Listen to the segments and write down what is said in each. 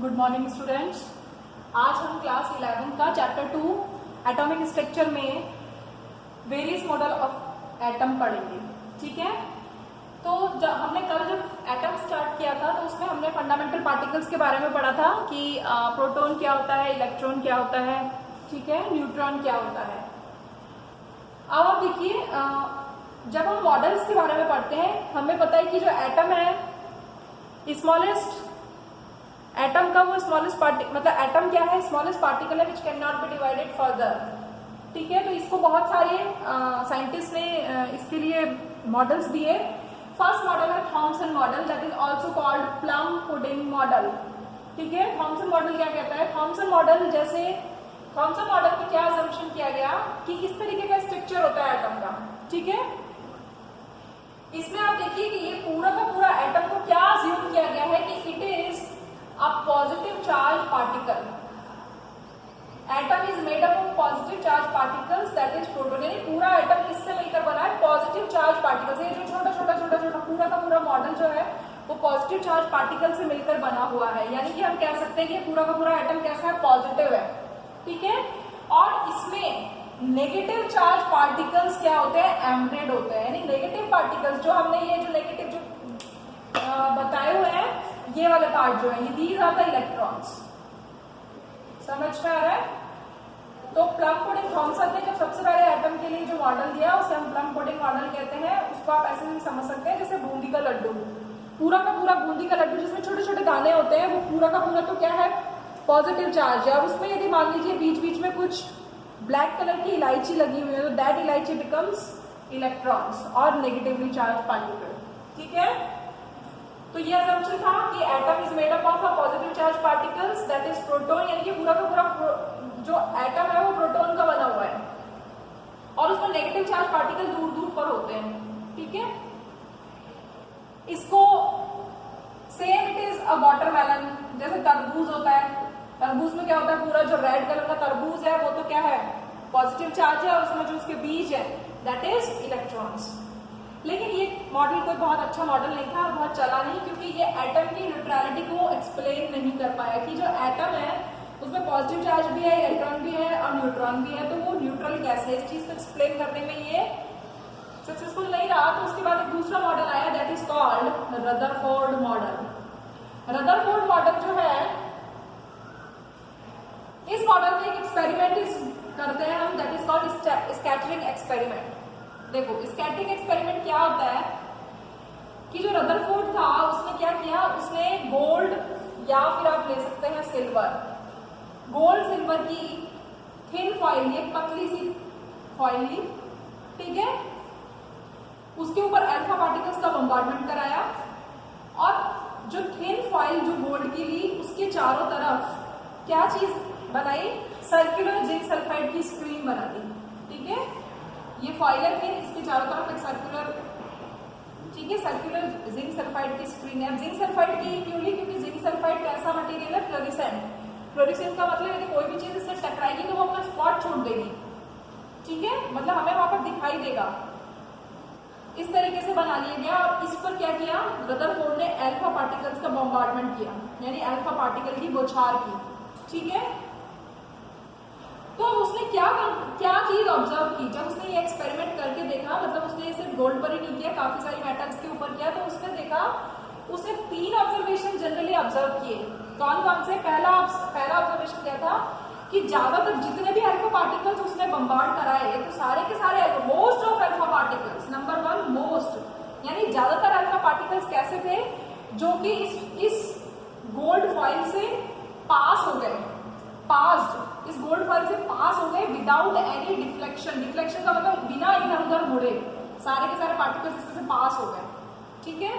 Good morning students. आज हम class 11 का चैप्टर 2 एटॉमिक स्ट्रक्चर में वेरियस मॉडल ऑफ एटम पढ़ेंगे। ठीक है, तो जब हमने कल जब एटम स्टार्ट किया था तो उसमें हमने फंडामेंटल पार्टिकल्स के बारे में पढ़ा था कि प्रोटॉन क्या होता है, इलेक्ट्रॉन क्या होता है, ठीक है, न्यूट्रॉन क्या होता है। अब आप देखिए, जब हम मॉडल्स के बारे में पढ़ते हैं हमें पता है कि जो एटम है, स्मॉलेस्ट एटम का वो स्मॉलेस्ट मतलब एटम क्या है, स्मॉलेस्ट पार्टिकल है which can not be divided further. ठीक है, तो इसको बहुत सारे साइंटिस्ट ने इसके लिए मॉडल्स दिए। फर्स्ट मॉडल है Thompson model, that is also called plum pudding model. ठीक है, थॉमसन मॉडल क्या कहता है? थॉमसन मॉडल में क्या असम्पशन किया गया कि इस तरीके का स्ट्रक्चर होता है एटम का। ठीक है, इसमें आप देखिए कि ये पूरा का पूरा एटम को क्या अज्यूम किया गया है कि it is a positive charge particle. Atom is made up of positive charge particles, that is proton. यानी पूरा एटम किससे मिलकर बना है? पॉजिटिव चार्ज पार्टिकल से। ये जो छोटा छोटा पूरा का पूरा मॉडल जो है वो पॉजिटिव चार्ज पार्टिकल से मिलकर बना हुआ है। यानी कि हम कह सकते हैं कि पूरा का पूरा एटम कैसा है? पॉजिटिव है। ठीक है, और इसमें नेगेटिव चार्ज पार्टिकल्स क्या होते हैं? एम्बेडेड होते हैं। यानी नेगेटिव पार्टिकल्स जो हमने ये जो नेगेटिव जो बताए हुए हैं, ये वाले पार्ट जो है, ये दीज आर द इलेक्ट्रॉन्स। समझ में आ रहा है? तो प्लम पुडिंग थॉमसन ने जब सबसे पहले एटम के लिए जो मॉडल दिया उसे हम प्लम पुडिंग मॉडल कहते हैं। उसको आप ऐसे भी समझ सकते हैं जैसे बूंदी का लड्डू, पूरा का पूरा बूंदी का लड्डू जिसमें छोटे छोटे दाने होते हैं, वो पूरा का पूरा तो क्या है? पॉजिटिव चार्ज है। और उसमें यदि मान लीजिए बीच बीच में कुछ ब्लैक कलर की इलायची लगी हुई है तो दैट इलायची बिकम्स इलेक्ट्रॉन्स और नेगेटिवली चार्ज पार्टिकल। ठीक है, तो ये असम्पशन था कि atom is made up of a positive charge particles, that is proton. यानी कि पूरा का पूरा जो एटम है वो प्रोटॉन का बना हुआ है और उसमें नेगेटिव चार्ज पार्टिकल दूर दूर पर होते हैं। ठीक है, इसको same it is a watermelon, जैसे तरबूज होता है। तरबूज में क्या होता है? पूरा जो रेड कलर का तरबूज है वो तो क्या है? पॉजिटिव चार्ज है, और उसमें जो उसके बीज है दैट इज इलेक्ट्रॉन्स। लेकिन ये मॉडल कोई बहुत अच्छा मॉडल नहीं था और बहुत चला नहीं, क्योंकि ये एटम की न्यूट्रलिटी को एक्सप्लेन नहीं कर पाया कि जो एटम है उसमें पॉजिटिव चार्ज भी है, इलेक्ट्रॉन भी है और न्यूट्रॉन भी है, तो वो न्यूट्रल कैसे है, इस चीज को एक्सप्लेन करने में ये सक्सेसफुल नहीं रहा। तो उसके बाद एक दूसरा मॉडल आया, that is called Rutherford model. Rutherford model जो है, इस मॉडल में एक एक्सपेरिमेंट करते हैं हम, that is called scattering experiment. देखो, स्कैटरिंग एक्सपेरिमेंट क्या होता है कि जो रदरफोर्ड था उसने क्या किया, उसने गोल्ड या फिर आप ले सकते हैं सिल्वर, गोल्ड सिल्वर की थिन फॉइल, ये पतली सी फॉइल ली। ठीक है, उसके ऊपर अल्फा पार्टिकल्स का बम्बार्डमेंट कराया और जो थिन फॉइल जो गोल्ड की ली उसके चारों तरफ क्या चीज बनाई? सर्कुलर जिंक सल्फाइड की स्क्रीन बना दी। ठीक है, ये फॉइल है फिर इसके चारों तरफ एक सर्कुलर, ठीक है, सर्कुलर जिंक सल्फाइड की स्क्रीन है। जिंक सल्फाइड की क्यों ली? क्योंकि जिंक सल्फाइड कैसा मटेरियल है? फ्लोरिसेंट। फ्लोरिसेंट का मतलब यदि कोई भी चीज इससे टकराएगी तो वो अपना स्पॉट छोड़ देगी। ठीक है, मतलब हमें वहां पर दिखाई देगा। इस तरीके से बना लिया गया और इस पर क्या किया? रदरफोर्ड ने अल्फा पार्टिकल्स का बॉम्बार्डमेंट किया, यानी अल्फा पार्टिकल की बौछार की। ठीक है, तो उसने क्या चीज ऑब्जर्व की जब उसने ये एक्सपेरिमेंट करके देखा? मतलब उसने सिर्फ गोल्ड पर ही नहीं किया, काफी सारी मेटल्स के ऊपर किया। तो उसने देखा, उसने 3 ऑब्जर्वेशन जनरली ऑब्जर्व किए। कौन कौन से? पहला ऑब्जर्वेशन क्या था कि ज्यादातर जितने भी अल्फा पार्टिकल्स उसने बम्बार्ड कराए तो सारे के सारे most of alpha particles, number 1 most, यानी ज्यादातर अल्फा पार्टिकल्स कैसे थे? जो कि इस गोल्ड फॉइल से पास हो गए, इस गोल्ड फॉइल से पास हो गए विदाउट एनी डिफ्लेक्शन। डिफ्लेक्शन का मतलब बिना इधर उधर मुड़े सारे के सारे पार्टिकल्स इससे पास हो गए। ठीक है,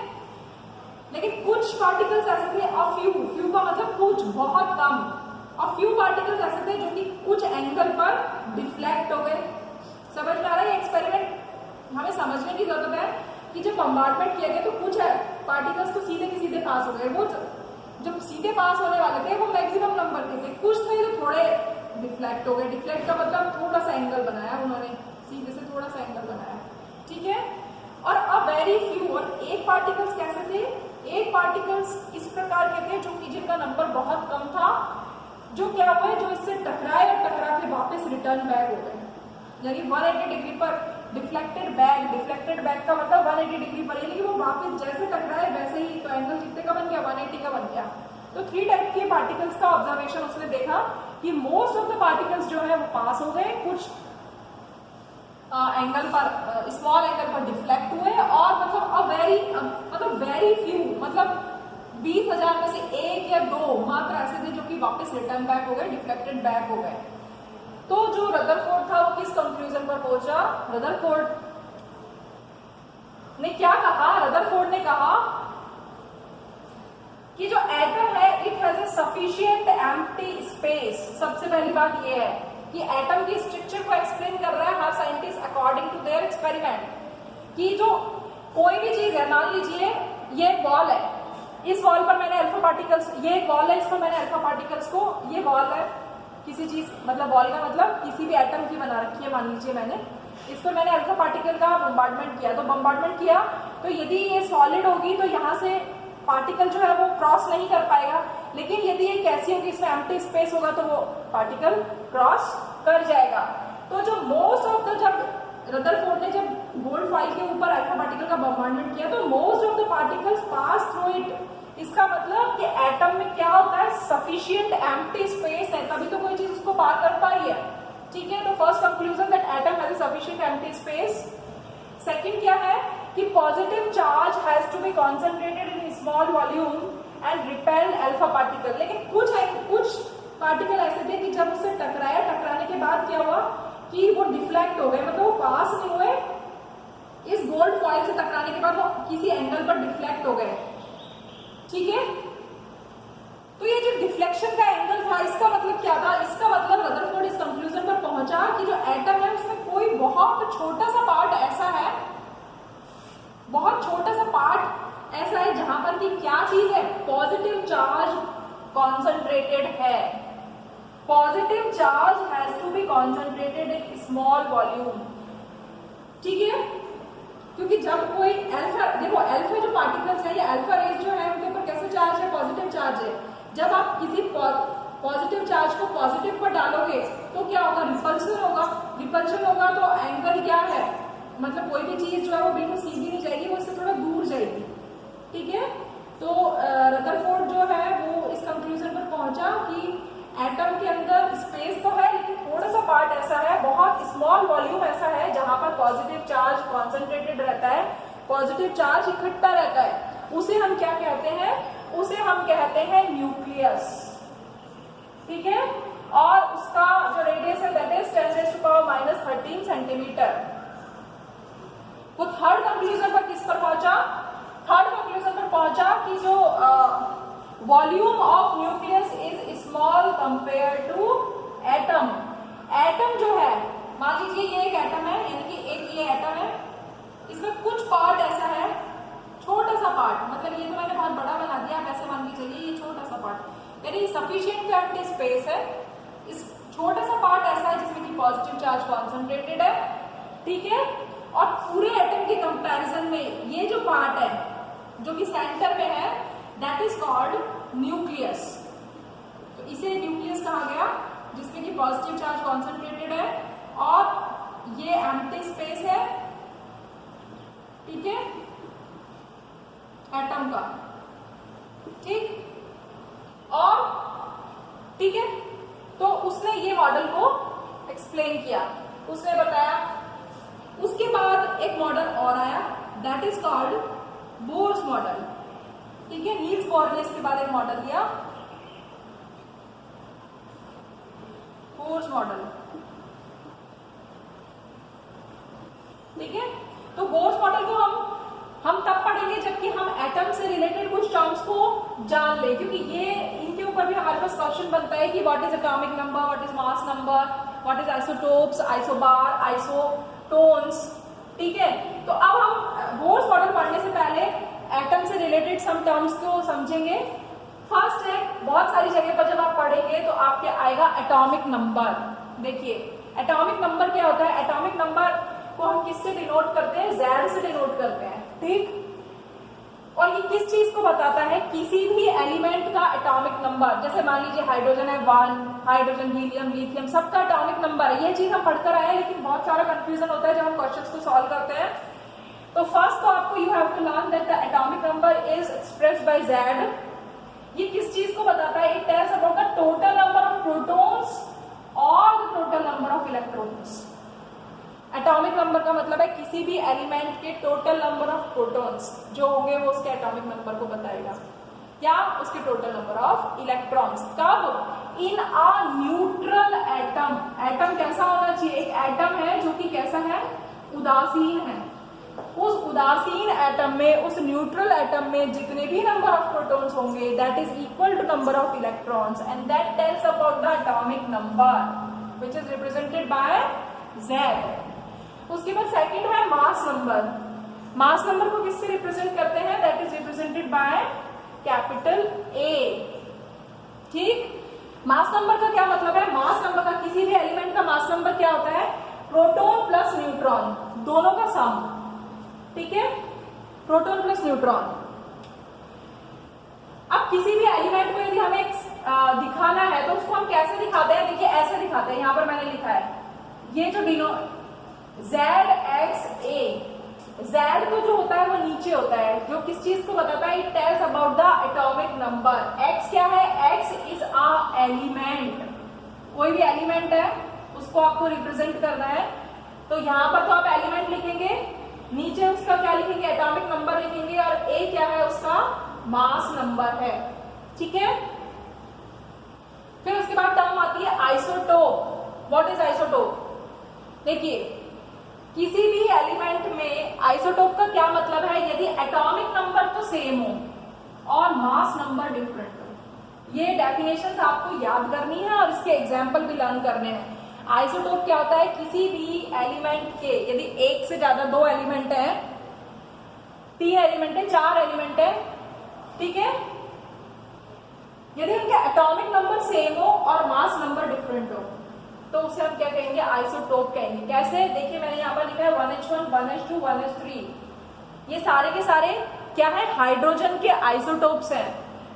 लेकिन कुछ पार्टिकल्स ऐसे थे, फ्यू का मतलब कुछ, बहुत कम, और फ्यू पार्टिकल्स ऐसे थे जो कि कुछ एंगल पर डिफ्लेक्ट हो गए। समझ में आ रहा है? एक्सपेरिमेंट हमें समझने की जरूरत है कि जब बम्बार्डमेंट किया गया तो कुछ पार्टिकल्स तो सीधे के सीधे पास हो गए, वो जब सीधे पास होने वाले थे वो मैक्सिमम नंबर के थे, कुछ थे जो थोड़े डिफ्लेक्ट हो गए। डिफ्लेक्ट का मतलब थोड़ा सा एंगल बनाया उन्होंने, सीधे से थोड़ा सा एंगल बनाया। ठीक है, और अ वेरी फ्यू, और एक पार्टिकल्स कैसे थे? एक पार्टिकल्स इस प्रकार के थे जो कि जिनका नंबर बहुत कम था, जो क्या हुए, जो इससे टकराए और टकरा के वापस रिटर्न बैक हो गए, यानी 180 डिग्री पर डिफ्लेक्टेड बैक का मतलब 180 डिग्री पर, यानी वो वापस जैसे टकराए वैसे ही, तो एंगल कितने का बन गया, 180 का बन गया। तो 3 टाइप के पार्टिकल्स का ऑब्जर्वेशन उसने देखा कि मोस्ट ऑफ द पार्टिकल्स जो है वो पास हो गए, कुछ एंगल पर, स्मॉल एंगल पर डिफ्लेक्ट हुए, और मतलब वेरी फ्यू, मतलब 20,000 में से 1 या 2 मात्र ऐसे थे जो कि वापस रिटर्न बैक हो गए, डिफ्लेक्टेड बैक हो गए। तो जो रदरफोर्ड था वो किस कंक्लूजन पर पहुंचा, रदरफोर्ड ने क्या कहा, रदरफोर्ड ने कहा कि जो एटम है it has a sufficient empty space. सबसे पहली बात ये है कि एटम की स्ट्रक्चर को एक्सप्लेन कर रहा है हर scientist according to their experiment, कि जो कोई भी चीज है, मान लीजिए ये वॉल है, इस वॉल पर मैंने अल्फा पार्टिकल्स, ये एक वॉल है, इस पर मैंने अल्फा पार्टिकल्स को, ये वॉल है किसी चीज, मतलब वॉल का मतलब किसी भी एटम की बना रखी है, मान लीजिए मैंने इस पर मैंने अल्फा पार्टिकल का बम्बार्डमेंट किया, तो बम्बार्डमेंट किया तो यदि ये सॉलिड होगी तो यहाँ से पार्टिकल जो है वो क्रॉस नहीं कर पाएगा, लेकिन यदि ये कैसी होगी, इसमें एम्प्टी स्पेस होगा तो वो पार्टिकल क्रॉस कर जाएगा। तो जो मोस्ट ऑफ द, जब रदरफोर्ड ने जब गोल्ड फॉइल के ऊपर अल्फा पार्टिकल का बम्बार्डमेंट किया तो most of the particles pass through it. इसका मतलब कि एटम में क्या होता है, सफिशिएंट एम्प्टी स्पेस है, तभी तो कोई चीज उसको पार कर पा रही है। ठीक है, तो first conclusion that atom has sufficient empty space. Second क्या है कि positive charge has to be concentrated in small volume and repel alpha particle. लेकिन कुछ पार्टिकल ऐसे थे कि जब उससे टकराया, टकराने के बाद क्या हुआ कि वो डिफ्लेक्ट हो गए, मतलब वो पास नहीं हुए, इस गोल्ड फॉइल से टकराने के बाद वो किसी एंगल पर डिफ्लेक्ट हो गए। ठीक है, तो ये जो डिफ्लेक्शन का एंगल था, इसका मतलब क्या था, इसका मतलब रदरफोर्ड इस कंक्लूजन पर पहुंचा कि जो एटम है उसमें कोई बहुत छोटा सा पार्ट ऐसा है, बहुत छोटा सा पार्ट ऐसा है जहां पर कि क्या चीज है, पॉजिटिव चार्ज कॉन्सेंट्रेटेड है। Positive charge has to be concentrated in small volume. ठीक है, क्योंकि जब कोई अल्फा, देखो अल्फा जो पार्टिकल्स है, ये अल्फा रेज जो है उनके ऊपर कैसे चार्ज है, पॉजिटिव चार्ज है। जब आप किसी पॉजिटिव चार्ज को पॉजिटिव पर डालोगे तो क्या होगा, रिपल्शन होगा। रिपल्शन होगा तो एंगल क्या है, मतलब कोई भी चीज जो है वो बिल्कुल सीधी नहीं जाएगी, वो इससे थोड़ा दूर जाएगी। ठीक है, तो रदरफोर्ड जो है वो इस कंक्लूजन पर पहुंचा कि एटम के अंदर स्पेस तो है लेकिन थोड़ा सा पार्ट ऐसा है, बहुत स्मॉल वॉल्यूम ऐसा है जहां पर पॉजिटिव चार्ज कॉन्सेंट्रेटेड रहता है, पॉजिटिव चार्ज इकट्ठा रहता है। उसे हम क्या कहते हैं, उसे हम कहते हैं न्यूक्लियस। ठीक है, और उसका जो रेडियस है दैट इज 10⁻⁻13 सेंटीमीटर। वो थर्ड कंक्लूजन पर किस पर पहुंचा, थर्ड कंक्लूजन पर पहुंचा कि जो volume of nucleus is small compare to atom. Atom जो है, मान लीजिए ये एक एटम है, यानी कि एक ये एटम है, इसमें कुछ पार्ट ऐसा है, छोटा सा पार्ट, मतलब ये तो मैंने बहुत बड़ा बना दिया, आप ऐसे मान के चलिए ये छोटा सा पार्ट, यानी सफिशिएंट एम्प्टी स्पेस है, इस छोटा सा पार्ट ऐसा है जिसमें कि पॉजिटिव चार्ज कॉन्सेंट्रेटेड है। ठीक है, और पूरे एटम के कंपैरिजन में ये जो पार्ट है जो कि सेंटर में है दैट इज कॉल्ड न्यूक्लियस। तो इसे न्यूक्लियस कहा गया, जिसमें कि पॉजिटिव चार्ज कॉन्सेंट्रेटेड है और ये एम्प्टी स्पेस है। ठीक है, एटम का। ठीक, और ठीक है, तो उसने ये मॉडल को एक्सप्लेन किया, उसने बताया। उसके बाद एक मॉडल और आया that is called Bohr's model. ठीक है, नील्स बोर ने इसके बाद एक मॉडल दिया, बोर्स मॉडल। ठीक है, तो बोर्स मॉडल को हम तब पढ़ेंगे जबकि हम एटम से रिलेटेड कुछ टर्म्स को जान ले, क्योंकि ये इनके ऊपर भी हमारे पास क्वेश्चन बनता है कि what is atomic number, what is mass number, what is isotopes, isobar, isotones. ठीक है, तो अब हम बोर्स मॉडल पढ़ने से पहले एटम से रिलेटेड सम टर्म्स को समझेंगे। फर्स्ट है, बहुत सारी जगह पर जब आप पढ़ेंगे तो आपके आएगा एटॉमिक नंबर। देखिए एटॉमिक नंबर क्या होता है, एटॉमिक नंबर को हम किससे डिनोट करते हैं, Z से डिनोट करते हैं। ठीक, और ये किस चीज को बताता है, किसी भी एलिमेंट का एटॉमिक नंबर नंबर, जैसे मान लीजिए हाइड्रोजन है 1, हाइड्रोजन, हीलियम, लिथियम, सबका एटॉमिक नंबर है। ये चीज हम पढ़कर आए हैं, लेकिन बहुत सारा कंफ्यूजन होता है जब हम क्वेश्चंस को सॉल्व करते हैं। तो फर्स्ट तो आपको you have to learn that the atomic number is expressed by Z। ये किस चीज को बताता है? It tells about the total number of protons और the total number of electrons. Atomic number का मतलब है किसी भी एलिमेंट के टोटल नंबर ऑफ प्रोटॉन्स जो होंगे वो उसके एटॉमिक नंबर को बताएगा, या उसके टोटल नंबर ऑफ इलेक्ट्रॉन्स। कब? इन अ न्यूट्रल एटम। एटम कैसा होना चाहिए? एक एटम है जो कि कैसा है? उदासीन है। उस उदासीन एटम में, उस न्यूट्रल एटम में जितने भी नंबर ऑफ प्रोटॉन्स होंगे that is equal to number of electrons, and that tells about the atomic number which is represented by Z। उसके बाद सेकंड है मास नंबर। मास नंबर को किससे रिप्रेजेंट करते हैं? That is represented by capital A। ठीक। Mass number का क्या मतलब है? मास नंबर का, किसी भी एलिमेंट का मास नंबर क्या होता है? प्रोटॉन प्लस न्यूट्रॉन दोनों का सम। ठीक है, प्रोटॉन प्लस न्यूट्रॉन। अब किसी भी एलिमेंट को यदि हमें दिखाना है तो उसको हम कैसे दिखाते हैं? देखिए ऐसे दिखाते हैं। यहां पर मैंने लिखा है ये जो ZXA, Z तो जो होता है वो नीचे होता है, जो किस चीज को बताता है? It tells about the atomic number. X क्या है? X is a element. कोई भी एलिमेंट है उसको आपको रिप्रेजेंट करना है, तो यहां पर तो आप एलिमेंट लिखेंगे, नीचे उसका क्या लिखेंगे? एटॉमिक नंबर लिखेंगे, और A क्या है? उसका मास नंबर है। ठीक है। फिर उसके बाद टर्म आती है आइसोटोप। What is isotope? देखिए किसी भी एलिमेंट में आइसोटोप का क्या मतलब है? यदि एटॉमिक नंबर तो सेम हो और मास नंबर डिफरेंट हो। ये डेफिनेशंस आपको याद करनी है और इसके एग्जाम्पल भी लर्न करने हैं। आइसोटोप क्या होता है? किसी भी एलिमेंट के, यदि एक से ज्यादा, 2 एलिमेंट है, 3 एलिमेंट है, 4 एलिमेंट है, ठीक है, यदि उनके एटॉमिक नंबर सेम हो और मास नंबर डिफरेंट हो तो उसे हम क्या कहेंगे? आइसोटोप कहेंगे। कैसे? देखिए मैंने यहाँ पर लिखा है 1H1, 1H2, 1H3। ये सारे के सारे क्या है? हाइड्रोजन के आइसोटोप्स हैं।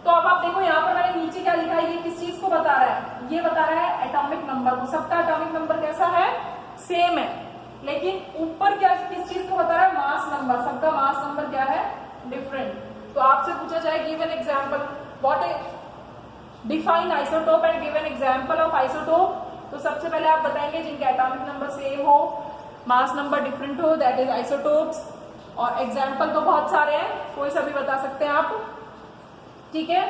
तो अब आप देखो यहाँ पर मैंने नीचे क्या लिखा है? ये किस चीज को बता रहा है? ये बता रहा है एटॉमिक नंबर को। सबका एटॉमिक नंबर कैसा है? सेम है। लेकिन ऊपर क्या, किस चीज को बता रहा है? Mass number. सबका मास नंबर क्या है? डिफरेंट। तो आपसे पूछा जाए give an example, what is define isotope and give an example of isotope. तो सबसे पहले आप बताएंगे जिनके एटॉमिक नंबर सेम हो, मास नंबर डिफरेंट हो, दैट इज आइसोटोप्स। और एग्जाम्पल तो बहुत सारे हैं, कोई सा भी बता सकते हैं आप। ठीक है।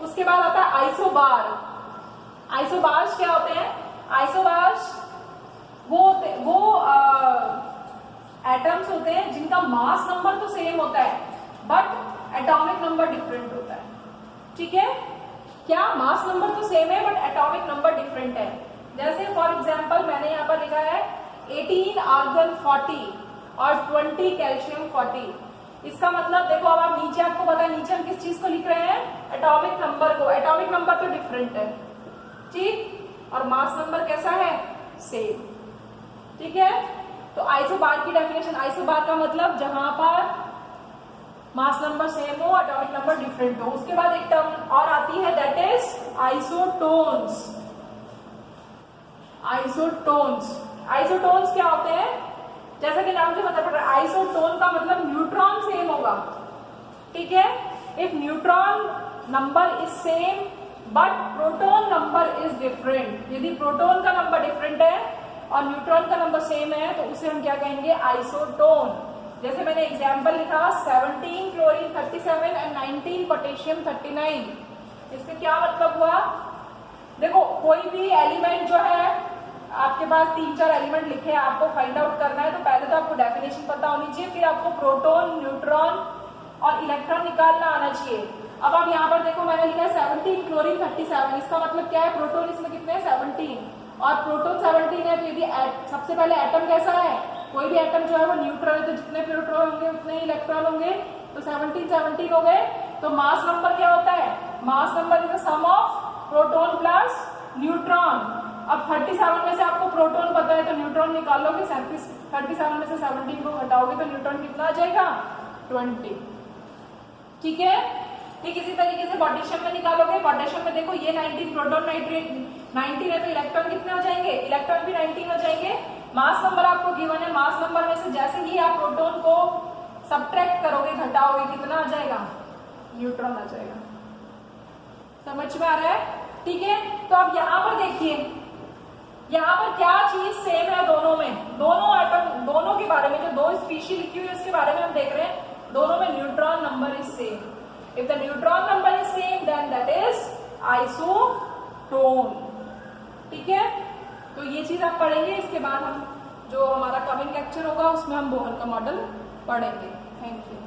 उसके बाद आता है आइसोबार। आइसोबार्स क्या होते हैं? आइसोबार्स वो एटम्स होते हैं जिनका मास नंबर तो सेम होता है बट एटॉमिक नंबर डिफरेंट होता है। ठीक है। क्या? मास नंबर तो सेम है बट एटॉमिक नंबर डिफरेंट है। जैसे फॉर एग्जाम्पल मैंने यहाँ पर लिखा है 18 आर्गन 40 और 20 कैल्शियम 40। इसका मतलब देखो, अब आप नीचे, आपको पता है नीचे हम किस चीज को लिख रहे हैं? एटॉमिक नंबर को। एटॉमिक नंबर तो डिफरेंट है, ठीक, और मास नंबर कैसा है? सेम। ठीक है। तो आइसोबार की डेफिनेशन, आइसोबार का मतलब जहां पर मास नंबर सेम हो, एटॉमिक नंबर डिफरेंट हो। उसके बाद एक टर्म और आती है that is isotones. Isotones, isotones क्या होते हैं? जैसा कि नाम से पता पड़ रहा है, आइसोटोन का मतलब न्यूट्रॉन सेम होगा। ठीक है। If neutron number is same but proton number is different, यदि प्रोटॉन का नंबर डिफरेंट है और न्यूट्रॉन का नंबर सेम है तो उसे हम क्या कहेंगे? आइसोटोन। जैसे मैंने एग्जाम्पल लिखा 17 क्लोरीन 37 एंड 19 पोटेशियम 39। इसका क्या मतलब हुआ? देखो कोई भी एलिमेंट जो है, आपके पास 3-4 एलिमेंट लिखे हैं, आपको फाइंड आउट करना है तो पहले तो आपको डेफिनेशन पता होनी चाहिए, फिर आपको प्रोटॉन, न्यूट्रॉन और इलेक्ट्रॉन निकालना आना चाहिए। अब आप यहाँ पर देखो मैंने लिखा है 17 क्लोरीन 37। इसका मतलब क्या है? प्रोटॉन इसमें कितने हैं? 17 और प्रोटॉन 17 है। तो यदि सबसे पहले एटम कैसा है? कोई भी एटम जो है वो न्यूट्रल है, तो जितने प्रोटॉन होंगे उतने ही इलेक्ट्रॉन होंगे, तो 17 हो गए। तो मास नंबर क्या होता है? Mass number is the sum of proton plus neutron. अब 37 में से आपको प्रोटॉन पता है तो न्यूट्रॉन निकालोगे, 37 में से 17 को घटाओगे तो न्यूट्रॉन कितना आ जाएगा? 20। ठीक है। ठीक इसी तरीके से पोटेशियम में निकालोगे, पोटेशियम में देखो ये 19 प्रोटॉन 19 है तो इलेक्ट्रॉन कितने हो जाएंगे, इलेक्ट्रॉन भी 19 हो जाएंगे। मास नंबर आपको गिवन है, मास नंबर में से जैसे ही आप प्रोटॉन को सब्ट्रैक्ट करोगे, घटाओगे, कितना आ जाएगा, न्यूट्रॉन आ जाएगा। समझ में आ रहा है? ठीक है, तो अब यहां पर देखिए, यहां पर क्या चीज सेम है दोनों में, दोनों एटम, दोनों के बारे में, जो दो स्पीशी लिखी हुई है उसके बारे में हम देख रहे हैं, दोनों में neutron number is same. If the neutron number is same then that is isotone. ठीक है, तो ये चीज आप पढ़ेंगे। इसके बाद हम जो हमारा कमिंग लेक्चर होगा उसमें हम बोहर का मॉडल पढ़ेंगे। Thank you.